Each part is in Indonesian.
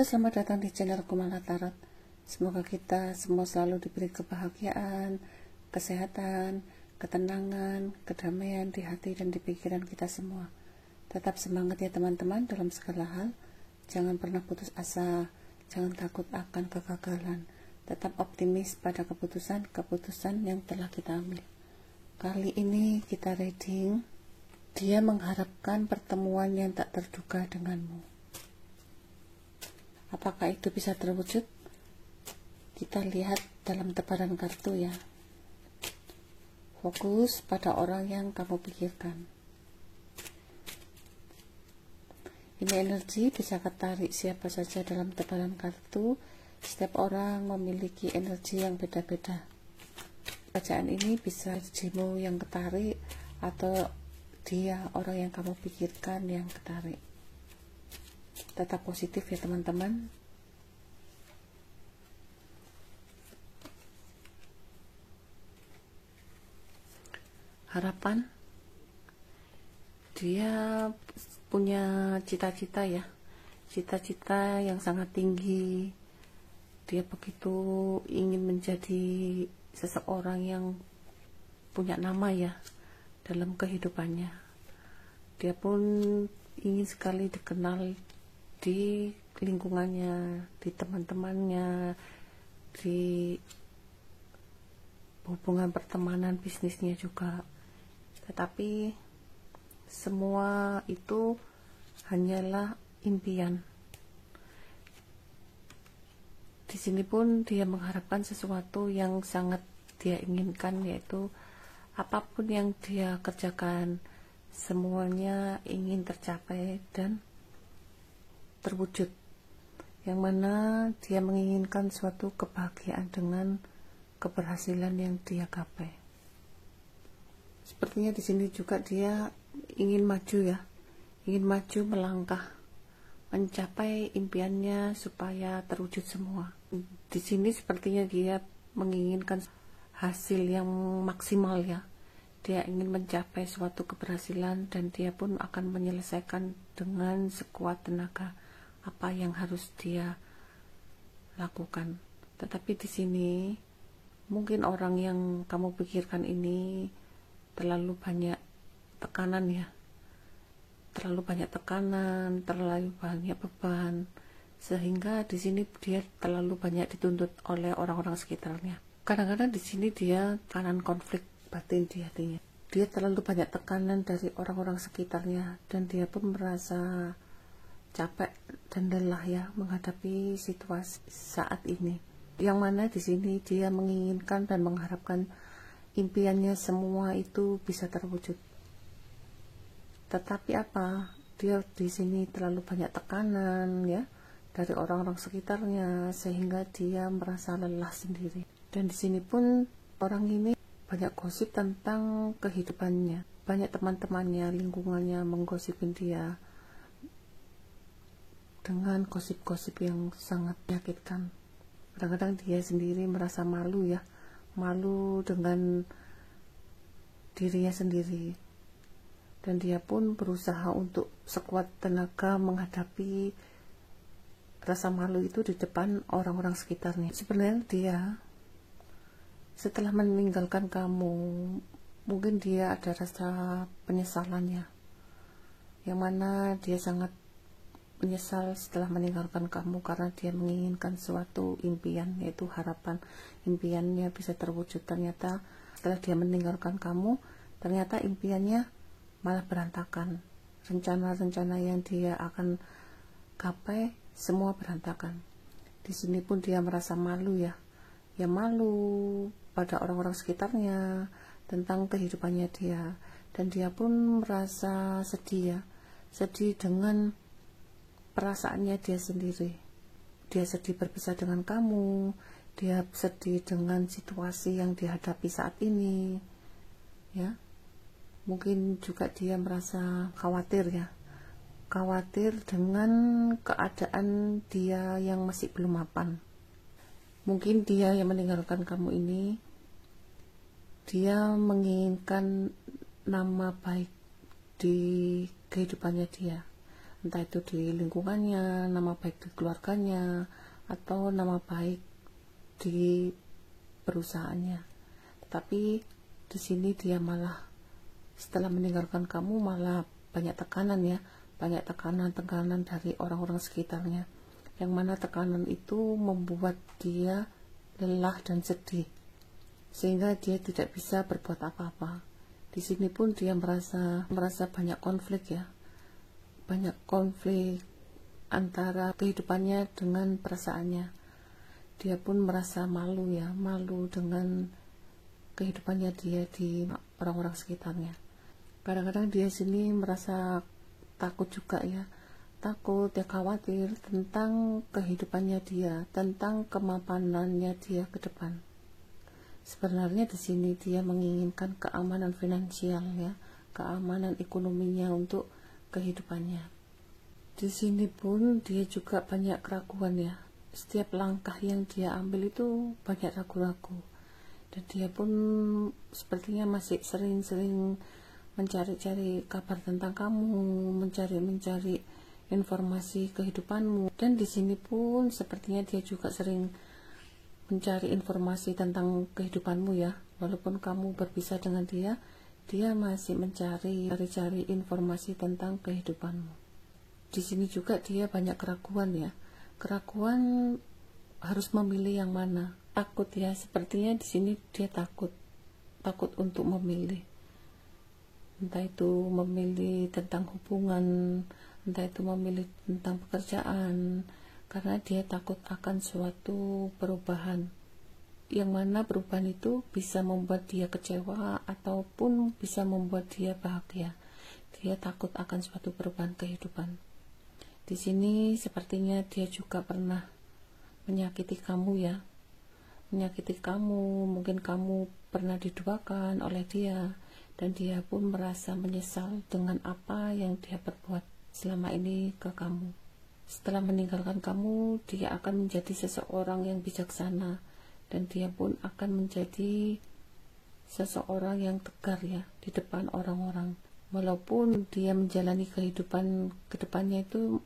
Halo, selamat datang di channel Kumala Tarot. Semoga kita semua selalu diberi kebahagiaan, kesehatan, ketenangan, kedamaian di hati dan di pikiran kita semua. Tetap semangat ya teman-teman dalam segala hal. Jangan pernah putus asa, jangan takut akan kegagalan. Tetap optimis pada keputusan yang telah kita ambil. Kali ini kita reading, dia mengharapkan pertemuan yang tak terduga denganmu. Apakah itu bisa terwujud? Kita lihat dalam tebaran kartu ya. Fokus pada orang yang kamu pikirkan. Ini energi bisa ketarik siapa saja dalam tebaran kartu. Setiap orang memiliki energi yang beda-beda. Bacaan ini bisa energimu yang ketarik atau dia orang yang kamu pikirkan yang ketarik. Tetap positif ya teman-teman. Harapan, dia punya cita-cita ya, cita-cita yang sangat tinggi. Dia begitu ingin menjadi seseorang yang punya nama ya dalam kehidupannya. Dia pun ingin sekali dikenal di lingkungannya, di teman-temannya, di hubungan pertemanan bisnisnya juga. Tetapi semua itu hanyalah impian. Di sini pun dia mengharapkan sesuatu yang sangat dia inginkan, yaitu apapun yang dia kerjakan semuanya ingin tercapai dan terwujud, yang mana dia menginginkan suatu kebahagiaan dengan keberhasilan yang dia gapai. Sepertinya di sini juga dia ingin maju ya, ingin maju melangkah mencapai impiannya supaya terwujud semua. Di sini sepertinya dia menginginkan hasil yang maksimal ya. Dia ingin mencapai suatu keberhasilan dan dia pun akan menyelesaikan dengan sekuat tenaga apa yang harus dia lakukan. Tetapi di sini mungkin orang yang kamu pikirkan ini terlalu banyak tekanan ya, terlalu banyak tekanan, terlalu banyak beban, sehingga di sini dia terlalu banyak dituntut oleh orang-orang sekitarnya. Kadang-kadang di sini dia kanan konflik batin di hatinya. Dia terlalu banyak tekanan dari orang-orang sekitarnya dan dia pun merasa capek dan lelah ya menghadapi situasi saat ini. Yang mana di sini dia menginginkan dan mengharapkan impiannya semua itu bisa terwujud. Tetapi apa? Dia di sini terlalu banyak tekanan ya dari orang-orang sekitarnya sehingga dia merasa lelah sendiri. Dan di sini pun orang ini banyak gosip tentang kehidupannya. Banyak teman-temannya, lingkungannya menggosipin dia dengan gosip-gosip yang sangat menyakitkan. Kadang-kadang dia sendiri merasa malu ya, malu dengan dirinya sendiri, dan dia pun berusaha untuk sekuat tenaga menghadapi rasa malu itu di depan orang-orang sekitarnya. Sebenarnya dia setelah meninggalkan kamu, mungkin dia ada rasa penyesalannya, yang mana dia sangat menyesal setelah meninggalkan kamu karena dia menginginkan suatu impian, yaitu harapan impiannya bisa terwujud. Ternyata setelah dia meninggalkan kamu, ternyata impiannya malah berantakan. Rencana-rencana yang dia akan gapai semua berantakan. Di sini pun dia merasa malu ya, malu pada orang-orang sekitarnya tentang kehidupannya dia, dan dia pun merasa sedih ya, sedih dengan perasaannya dia sendiri. Dia sedih berpisah dengan kamu, dia sedih dengan situasi yang dihadapi saat ini ya. Mungkin juga dia merasa khawatir ya, khawatir dengan keadaan dia yang masih belum mapan. Mungkin dia yang meninggalkan kamu ini, dia menginginkan nama baik di kehidupannya dia, entah itu di lingkungannya, nama baik di keluarganya, atau nama baik di perusahaannya. Tetapi di sini dia malah setelah meninggalkan kamu malah banyak tekanan ya, banyak tekanan dari orang-orang sekitarnya, yang mana tekanan itu membuat dia lelah dan sedih, sehingga dia tidak bisa berbuat apa-apa. Di sini pun dia merasa banyak konflik ya, banyak konflik antara kehidupannya dengan perasaannya. Dia pun merasa malu ya, malu dengan kehidupannya dia di orang-orang sekitarnya. Kadang-kadang dia sini merasa takut juga ya, takut ya, khawatir tentang kehidupannya dia, tentang kemapanannya dia ke depan. Sebenarnya di sini dia menginginkan keamanan finansial ya, keamanan ekonominya untuk kehidupannya. Di sini pun dia juga banyak keraguan ya. Setiap langkah yang dia ambil itu banyak ragu-ragu. Dan dia pun sepertinya masih sering-sering mencari-cari kabar tentang kamu, mencari informasi kehidupanmu. Dan di sini pun sepertinya dia juga sering mencari informasi tentang kehidupanmu ya. Walaupun kamu berpisah dengan dia, dia masih mencari informasi tentang kehidupanmu. Di sini juga dia banyak keraguan ya. Keraguan harus memilih yang mana. Takut ya, sepertinya di sini dia takut untuk memilih. Entah itu memilih tentang hubungan, entah itu memilih tentang pekerjaan, karena dia takut akan suatu perubahan, yang mana perubahan itu bisa membuat dia kecewa ataupun bisa membuat dia bahagia. Dia takut akan suatu perubahan kehidupan. Di sini sepertinya dia juga pernah menyakiti kamu ya, menyakiti kamu. Mungkin kamu pernah diduakan oleh dia, dan dia pun merasa menyesal dengan apa yang dia perbuat selama ini ke kamu. Setelah meninggalkan kamu, dia akan menjadi seseorang yang bijaksana, dan dia pun akan menjadi seseorang yang tegar ya di depan orang-orang. Walaupun dia menjalani kehidupan kedepannya itu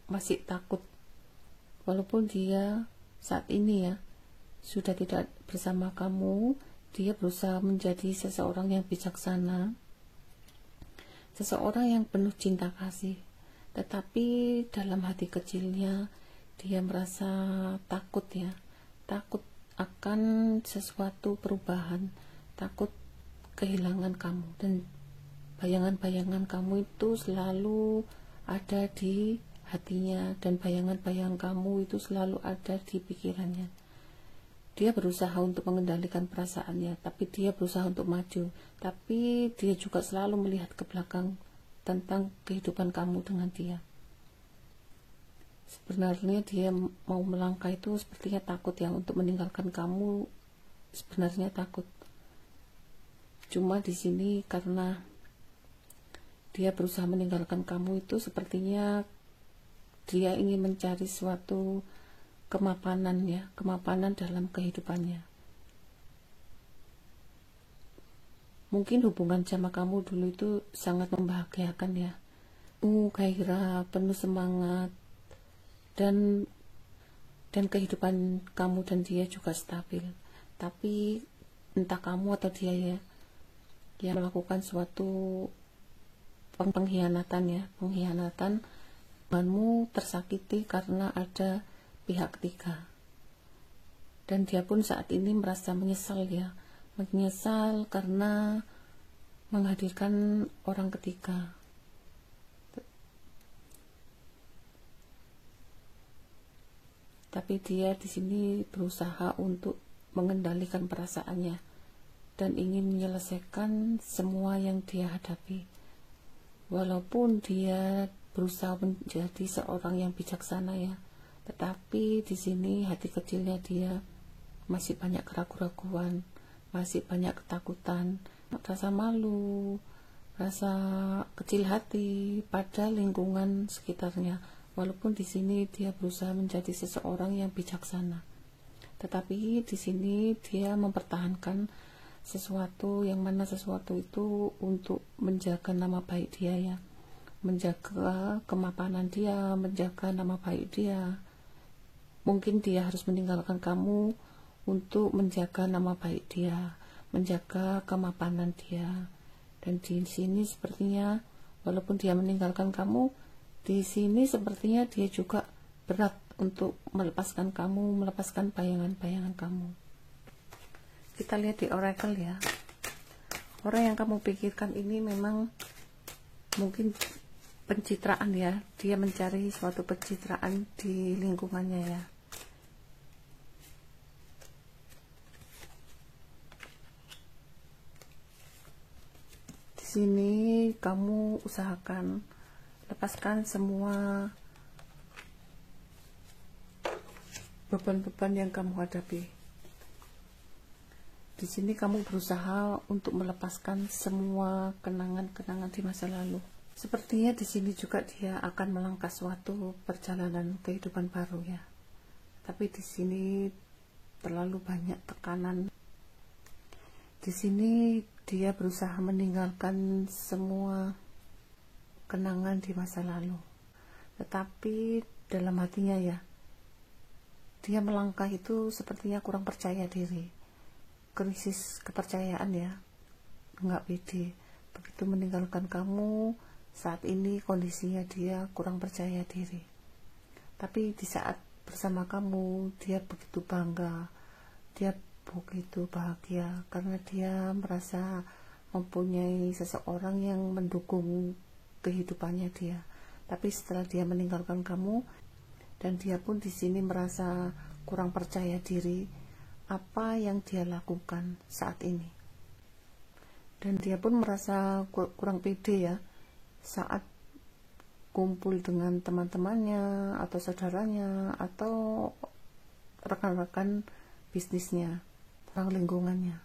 masih takut, walaupun dia saat ini ya sudah tidak bersama kamu, dia berusaha menjadi seseorang yang bijaksana, seseorang yang penuh cinta kasih. Tetapi dalam hati kecilnya dia merasa takut ya, takut akan sesuatu perubahan, takut kehilangan kamu. Dan bayangan-bayangan kamu itu selalu ada di hatinya, dan bayangan-bayangan kamu itu selalu ada di pikirannya. Dia berusaha untuk mengendalikan perasaannya, tapi dia berusaha untuk maju, tapi dia juga selalu melihat ke belakang tentang kehidupan kamu dengan dia. Sebenarnya dia mau melangkah itu sepertinya takut ya untuk meninggalkan kamu, sebenarnya takut. Cuma di sini karena dia berusaha meninggalkan kamu itu sepertinya dia ingin mencari suatu kemapanan ya, kemapanan dalam kehidupannya. Mungkin hubungan sama kamu dulu itu sangat membahagiakan ya, gairah, penuh semangat, dan kehidupan kamu dan dia juga stabil. Tapi entah kamu atau dia ya, dia melakukan suatu pengkhianatan ya, pengkhianatan. Kamu tersakiti karena ada pihak ketiga, dan dia pun saat ini merasa menyesal ya, menyesal karena menghadirkan orang ketiga. Tapi dia di sini berusaha untuk mengendalikan perasaannya dan ingin menyelesaikan semua yang dia hadapi. Walaupun dia berusaha menjadi seorang yang bijaksana ya, tetapi di sini hati kecilnya dia masih banyak keraguan-raguan, masih banyak ketakutan, rasa malu, rasa kecil hati pada lingkungan sekitarnya. Walaupun di sini dia berusaha menjadi seseorang yang bijaksana, tetapi di sini dia mempertahankan sesuatu yang mana sesuatu itu untuk menjaga nama baik dia ya, menjaga kemapanan dia, menjaga nama baik dia. Mungkin dia harus meninggalkan kamu untuk menjaga nama baik dia, menjaga kemapanan dia. Dan di sini sepertinya walaupun dia meninggalkan kamu, di sini sepertinya dia juga berat untuk melepaskan kamu, melepaskan bayangan-bayangan kamu. Kita lihat di oracle ya. Orang yang kamu pikirkan ini memang mungkin pencitraan ya. Dia mencari suatu pencitraan di lingkungannya ya. Sini kamu usahakan lepaskan semua beban-beban yang kamu hadapi. Di sini kamu berusaha untuk melepaskan semua kenangan-kenangan di masa lalu. Sepertinya di sini juga dia akan melangkah suatu perjalanan kehidupan baru ya. Tapi di sini terlalu banyak tekanan. Di sini dia berusaha meninggalkan semua kenangan di masa lalu. Tetapi dalam hatinya ya, dia melangkah itu sepertinya kurang percaya diri. Krisis kepercayaan ya, nggak pede. Begitu meninggalkan kamu, saat ini kondisinya dia kurang percaya diri. Tapi di saat bersama kamu, dia begitu bangga, dia begitu bahagia karena dia merasa mempunyai seseorang yang mendukung kehidupannya dia. Tapi setelah dia meninggalkan kamu, dan dia pun di sini merasa kurang percaya diri apa yang dia lakukan saat ini. Dan dia pun merasa kurang pede ya saat kumpul dengan teman-temannya atau saudaranya atau rekan-rekan bisnisnya, orang lingkungannya.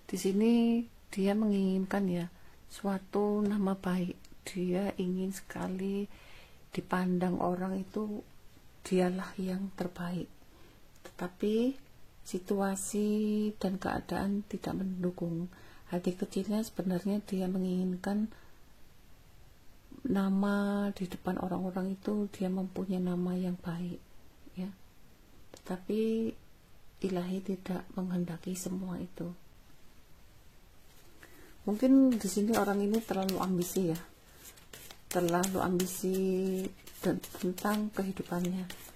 Di sini dia menginginkan ya suatu nama baik. Dia ingin sekali dipandang orang itu dialah yang terbaik. Tetapi situasi dan keadaan tidak mendukung. Hati kecilnya sebenarnya dia menginginkan nama di depan orang-orang itu dia mempunyai nama yang baik ya. Tetapi ilahi tidak menghendaki semua itu. Mungkin di sini orang ini terlalu ambisi ya, terlalu ambisi tentang kehidupannya.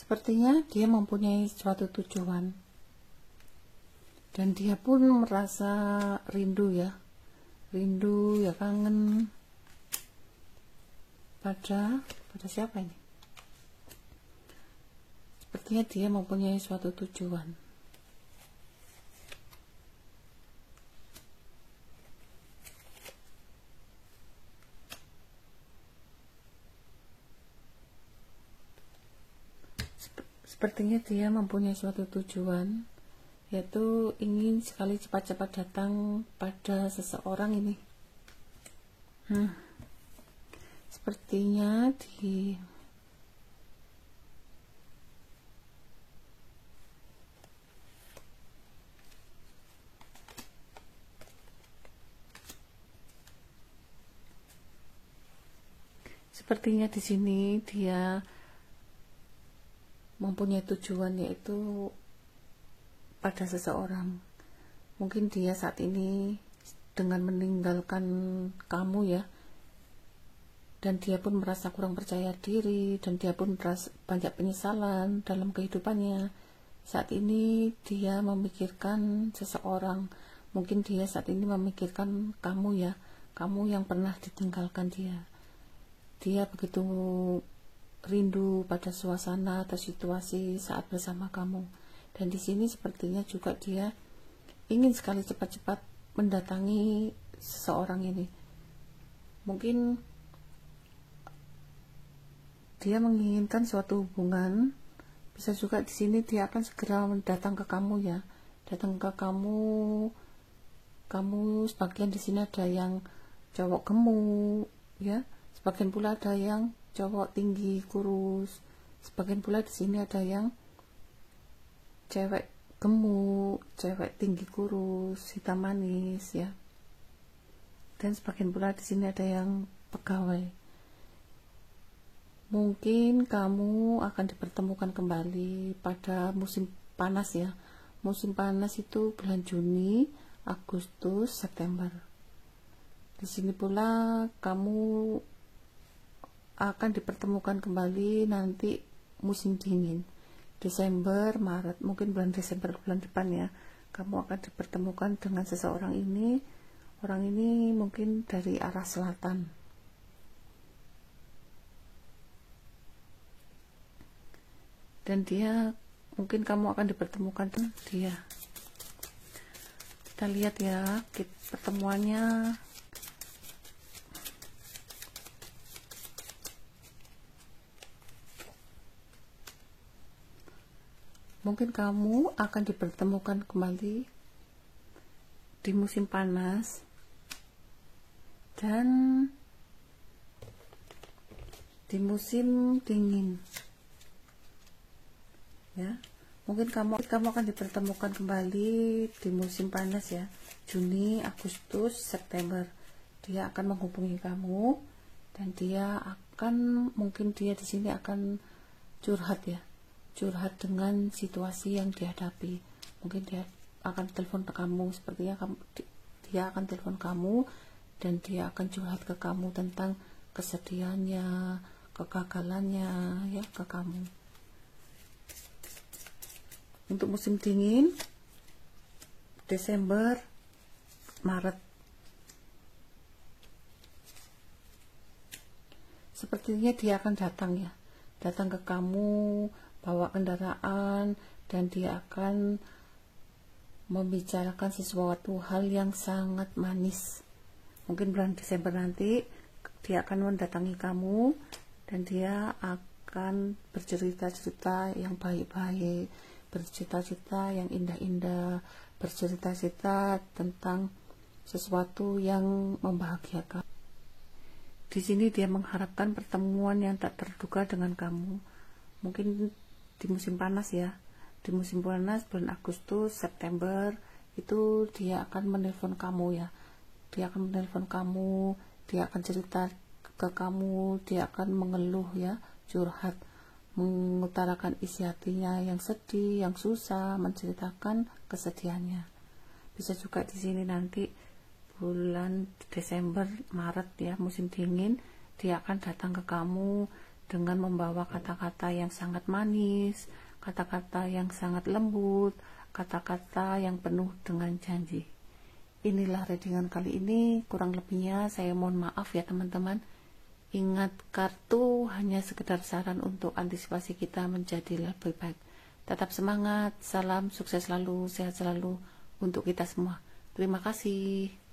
Sepertinya dia mempunyai suatu tujuan dan dia pun merasa rindu ya, kangen pada siapa ini? Sepertinya dia mempunyai suatu tujuan. Sepertinya dia mempunyai suatu tujuan, yaitu ingin sekali cepat-cepat datang pada seseorang ini. Sepertinya di sini dia mempunyai tujuan, yaitu pada seseorang. Mungkin dia saat ini dengan meninggalkan kamu ya, dan dia pun merasa kurang percaya diri, dan dia pun merasa banyak penyesalan dalam kehidupannya. Saat ini dia memikirkan seseorang. Mungkin dia saat ini memikirkan kamu ya, kamu yang pernah ditinggalkan dia. Dia begitu rindu pada suasana atau situasi saat bersama kamu. Dan di sini sepertinya juga dia ingin sekali cepat-cepat mendatangi seseorang ini. Mungkin dia menginginkan suatu hubungan. Bisa juga di sini dia akan segera datang ke kamu ya. Datang ke kamu sebagian di sini ada yang cowok gemuk ya. Sebagian pula ada yang cowok tinggi kurus, sebagian pula di sini ada yang cewek gemuk, cewek tinggi kurus, hitam manis ya. Dan sebagian pula di sini ada yang pegawai. Mungkin kamu akan dipertemukan kembali pada musim panas ya. Musim panas itu bulan Juni, Agustus, September. Di sini pula kamu akan dipertemukan kembali nanti musim dingin, Desember, Maret, mungkin bulan Desember bulan depan ya. Kamu akan dipertemukan dengan seseorang ini. Orang ini mungkin dari arah selatan. Dan dia, mungkin kamu akan dipertemukan dengan dia. Kita lihat ya, pertemuannya. Mungkin kamu akan dipertemukan kembali di musim panas dan di musim dingin ya. Mungkin kamu akan dipertemukan kembali di musim panas ya, Juni, Agustus, September. Dia akan menghubungi kamu dan dia akan, mungkin dia di sini akan curhat ya, curhat dengan situasi yang dihadapi. Mungkin dia akan telepon ke kamu, sepertinya dia akan telepon kamu dan dia akan curhat ke kamu tentang kesedihannya, kegagalannya ya, ke kamu. Untuk musim dingin, Desember, Maret. Sepertinya dia akan datang ya, datang ke kamu, bawa kendaraan, dan dia akan membicarakan sesuatu hal yang sangat manis. Mungkin bulan Desember nanti dia akan mendatangi kamu dan dia akan bercerita-cerita yang baik-baik, bercerita-cerita yang indah-indah, bercerita-cerita tentang sesuatu yang membahagiakan. Di sini dia mengharapkan pertemuan yang tak terduga dengan kamu. Mungkin di musim panas ya, di musim panas bulan Agustus, September itu dia akan menelpon kamu ya. Dia akan menelpon kamu, dia akan cerita ke kamu, dia akan mengeluh ya, curhat, mengutarakan isi hatinya yang sedih, yang susah, menceritakan kesedihannya. Bisa juga di sini nanti bulan Desember, Maret ya, musim dingin, dia akan datang ke kamu dengan membawa kata-kata yang sangat manis, kata-kata yang sangat lembut, kata-kata yang penuh dengan janji. Inilah readingan kali ini, kurang lebihnya saya mohon maaf ya teman-teman. Ingat, kartu hanya sekedar saran untuk antisipasi kita menjadi lebih baik. Tetap semangat, salam sukses selalu, sehat selalu untuk kita semua. Terima kasih.